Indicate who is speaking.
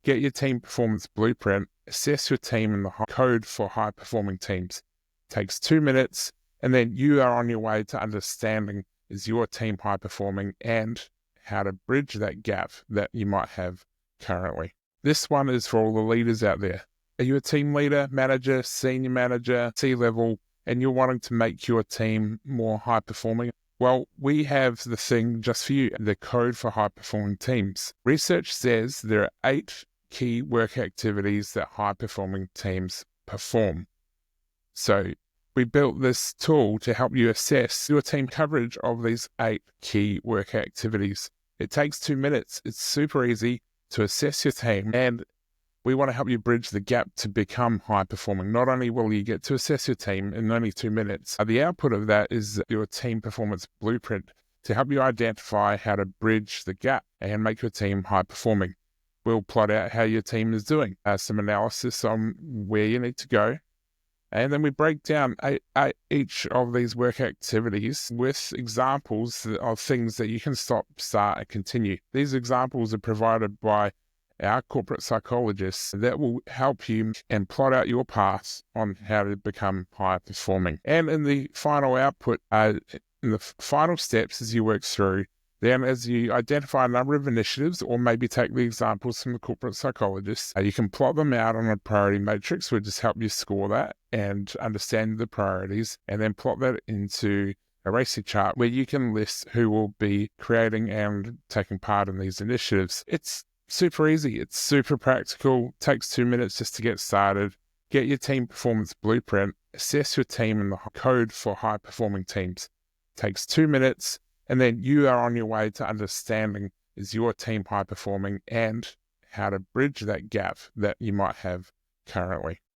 Speaker 1: get your team performance blueprint, assess your team and the code for high-performing teams. It takes 2 minutes, and then you are on your way to understanding is your team high-performing and how to bridge that gap that you might have currently. This one is for all the leaders out there. Are you a team leader, manager, senior manager, C-level, and you're wanting to make your team more high-performing? Well, we have the thing just for you, the code for high-performing teams. Research says there are 8 key work activities that high-performing teams perform. So we built this tool to help you assess your team coverage of these 8 key work activities. It takes 2 minutes. It's super easy to assess your team, and we want to help you bridge the gap to become high performing. Not only will you get to assess your team in only 2 minutes, the output of that is your team performance blueprint to help you identify how to bridge the gap and make your team high performing. We'll plot out how your team is doing, some analysis on where you need to go, and then we break down each of these work activities with examples of things that you can stop, start, and continue. These examples are provided by our corporate psychologists that will help you and plot out your path on how to become high performing. And in the final output, in the final steps as you work through, then as you identify a number of initiatives, or maybe take the examples from the corporate psychologists, you can plot them out on a priority matrix, which just help you score that and understand the priorities, and then plot that into a racing chart where you can list who will be creating and taking part in these initiatives. It's super easy. It's super practical. Takes 2 minutes just to get started. Get your team performance blueprint, assess your team and the code for high performing teams. Takes 2 minutes, and then you are on your way to understanding is your team high performing and how to bridge that gap that you might have currently.